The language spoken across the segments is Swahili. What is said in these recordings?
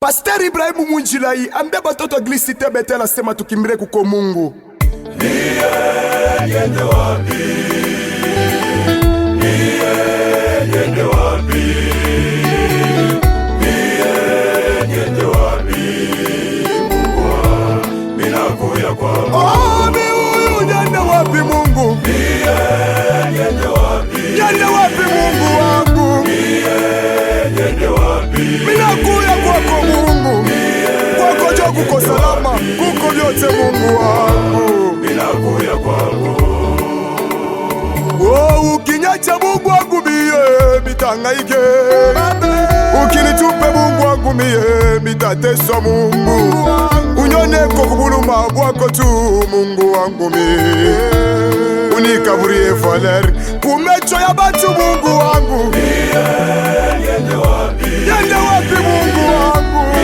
Pastor Ibrahimu Mwinjilai ambia batoto Eglise Bethel asema tukimbire kuko Mungu. Niende wapi? Niende wapi? Niende wapi? Mungu minakuya kwako. Oh, mi huyu niende wapi Mungu? Niende wapi? Niende wapi Mungu wangu? Niende wapi? Minakuya kwako Mungu. Kwako jo kuko salama, kuko vyote Mungu wangu. Minakuya kwako. Oh, ukinyacha Mungu wangu mie mitangaike. Ukinitupe Mungu wangu mie mitateswa Mungu. Unyoneko kubuluma bwako tu Mungu wangu mie. Unikaburie valer kumecho ya batu Mungu wangu. Niende wapi? Niende wapi Mungu wangu?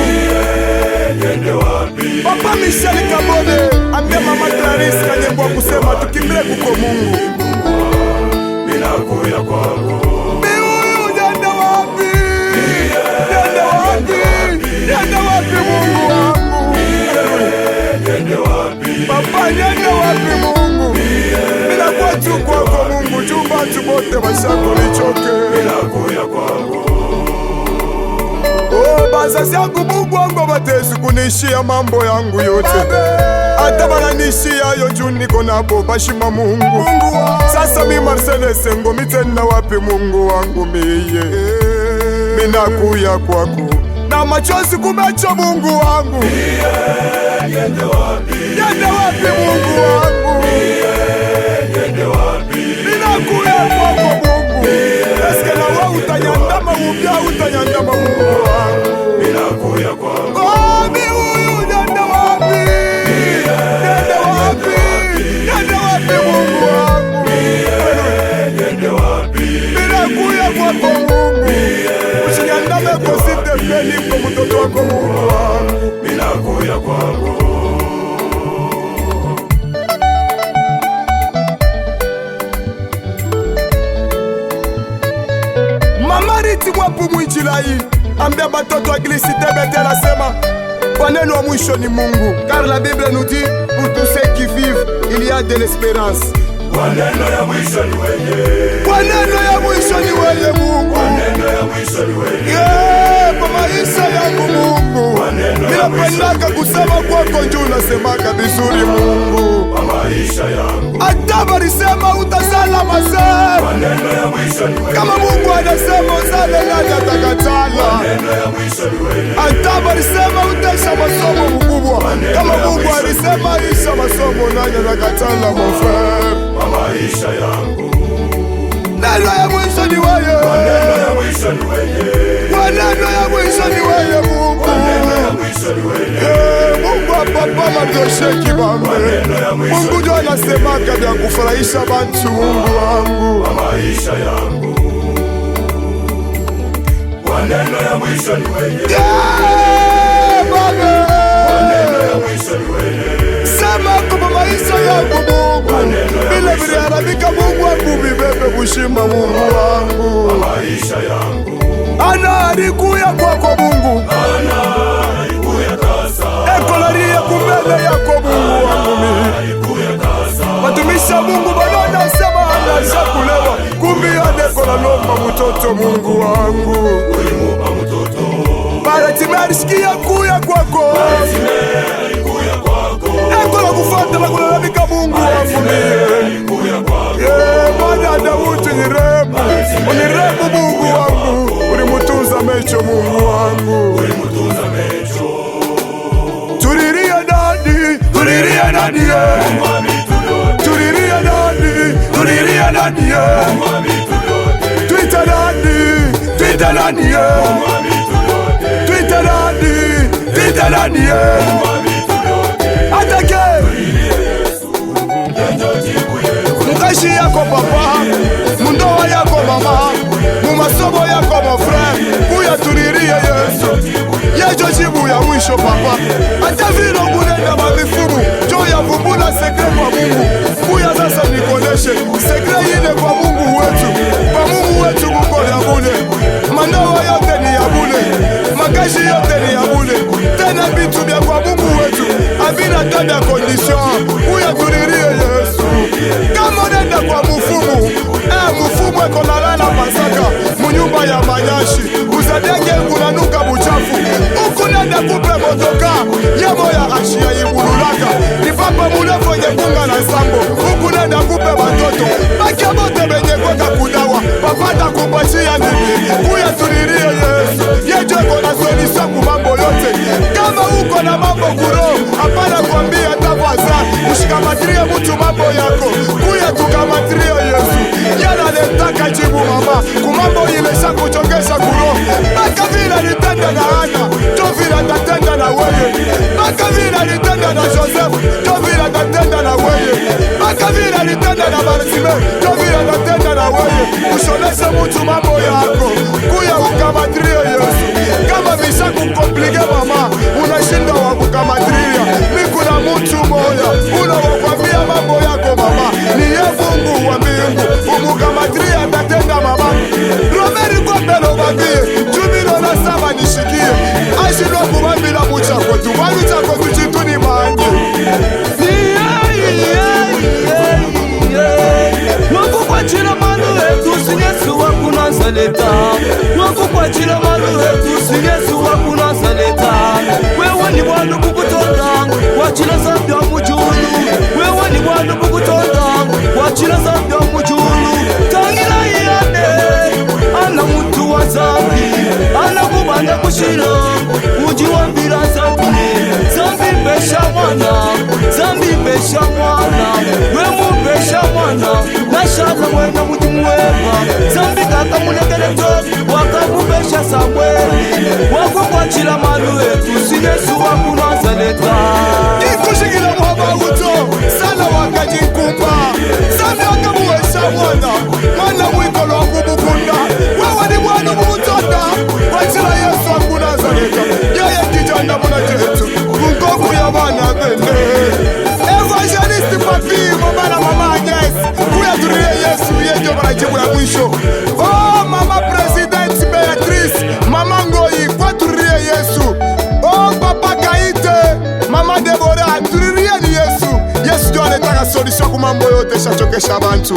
Niende wapi? Papa Michel Kabode ambia mama Clarisse Kanyembo kusema tukimbire kuko Mungu. Minakuya kwako. Niende wapi? Niende wapi? Niende wapi Mungu wangu? Niende wapi? Papa niende wapi Mungu? Minakuwa tu kwako Mungu, chumba chubote mashako nichoke. Minakuya kwako. Oh, bazazi yangu Mungu wangu batesu kunishia mambo yangu yote. Hata bananishia yo juu niko nabo bashima Mungu. Sasa mi Marcel Sengo mitenda wapi Mungu wangu miye. Minakuya kwako na machozi kumecho Mungu wangu. Niende wapi? Niende wapi Mungu wangu? Niende wapi? Minakuya kwako Mungu. Eske na wewe utanyandama upya utanyandama Mungu wangu. Minakuya kwako. Oh, mi huyu niende wapi? Niende wapi? Niende wapi Mungu wangu? Niende wapi? Minakuya kwako Mungu. Usinyandame kosite peli kwa mtoto wako Mungu wangu. Minakuya kwako. Mama Riti Mwapu Mwinjilai ambia batoto Eglise Bethel asema kwa neno wa mwisho ni Mungu, car la Bible nous dit pour tous ceux qui vivent il y a de l'espérance. Kwa neno ya mwisho ni wewe. Kwa neno ya mwisho ni wewe Mungu. Kwa neno ya mwisho ni wewe. Kwa maisha yangu Mungu, ninapendaka kusema kwako njuu nasemaga vizuri Mungu. Kwa maisha yangu. Hata barisema utasala mazee. Kwa neno ya mwisho ni wewe. Kama Mungu anasema uzale nani atakatala. Kwa neno ya mwisho ni wewe. Hata barisema utaisha masomo mkubwa. Kama Mungu alisema isha masomo nani atakatala mon frère. Kwa maisha yangu. Neno ya mwisho ni wewe. Kwa neno ya mwisho ni wewe. Kwa neno ya mwisho ni wewe Mungu. Kwa neno ya mwisho ni wewe. Mungu wa papa madiosheki bambe. Mungu ndio anasemaka vya kufurahisha bantu Mungu wangu. Kwa maisha yangu. Kwa neno ya mwisho ni wewe. Baba. Kwa neno ya mwisho ni wewe. Sema kwa maisha yangu Mungu. Bila viliharabika Mungu wangu vibebe kushima Mungu wangu. Kwa maisha yangu. Ana alikuya kwako Mungu. Ana alikuya kasa. Ekolaria kumbele yako Mungu wangu mimi. Alikuya kasa. Matumisha Mungu badona sema anasha kulewa. Kumbi aneko na lomba mtoto Mungu wangu. Ulimupa mtoto. Baratimesikia kuya kwako. Alikuya kwako. Ekola kufata na kulalamika Mungu wangu mimi. Alikuya kwako. Bwana Daudi uniremu Mungu wangu. Ulimutunza mecho Mungu wangu. Ulimutunza mecho. Turiria nani? Turiria nani? Mwami tulote. Turiria nani? Turiria nani? Mwami tulote. Twitter nani? Twitter nani? Mwami tulote. Twitter nani? Twitter nani? Mwami tulote. Atake Yesu. Yanjo jibu Yesu. mkashi yako papa, mundoa yako mama, mumasomo yako mon frère, kuya turirie Yesu. Yejo jibu ya mwisho papa. Hata vile kunenda mavifumu, jo ya vumbula sekre kwa Mungu. Kuya sasa nikoneshe, sekre ile kwa Mungu wetu. Kwa Mungu wetu kuko ya bule. Mandawa yote ni ya bule. Makashi yote ni ya bule. termes et conditions. Uyaturirie Yesu. Kama unaenda kwa mufumu, mufumu eko nalala Pasaka munyumba ya manyashi, usadege kunanuka buchafu. Huku nenda kupe motoka yamo ya ashia ibululaka, ni papa mulevo nyekunga na sambo. Huku nenda kupe batoto bakia bote benye kweka kudawa, papata kupachia nini. Uyaturirie Yesu. Yejo eko na solution kumambo yote. Kama uko na mambo kuro, hapana kuambia tafasa, ushikamatirie mutu mambo yako. Kuya tukamatirie Yesu. Yana letaka jibu mama, kumambo imesha kuchokesha kuro. Baka vila nitenda na Ana, to vila tatenda na weye. Baka vila nitenda na Joseph, to vila tatenda na weye. Baka vila nitenda na Barsime, to vila tatenda na weye. Ushoneshe mutu mambo yako. Kuya ukamatirie Yesu. Kama visha kukomplike mama, unashinda wa kukamatiria. Mikuna mutu moya, unawakwambia mambo yako mama. Ni ye Mungu wa mbingu, umukamatiria tatenda mama. Romeri kwa pelo babie, jumilo na saba nishikie. Ashindwa kumambila muchako tu, wanu chako tuchitu ni manye. Wangu kwa chila manu etu sinyesu waku Nazareta. Wangu kwa chila manu etu sinyesu waku Nazareta. Wewe ni wanu kukutonda, wachila zambi wa mujulu. Wewe ni wanu kukutonda, wachila zambi wa mujulu. Tangila yane, ana mutu wa zambi, ana kubanda kushila. Uji wambira zambi, zambi besha mwana, zambi besha mwana. Wemu besha mwana, nashala mwena mujumwema. Zambi kaka mulekele to, wakamubesha Samweli. Wako kwa chila manu etu sinyesu waku Nazareta. Ikushikila mwaba uto, sana wakajikumba. Zambi wakamuwesha mwana, mwana mwikolo wakubukunda. Wewe ni mwana mutonda, wachila Yesu waku Nazareta. Yeye kijana muna jetu, kungoku ya wana bende. Evangelist papi, mama na mama Agnes. Kuyaturie Yesu, yejo marajibu ya mwisho. Oh, mama President Beatrice, mama Ngoi, kwaturie Yesu. Oh, papa Kaite, mama Deborah, turirie ni Yesu. Yesu jo aletaka solution kumambo yote shachokesha abantu.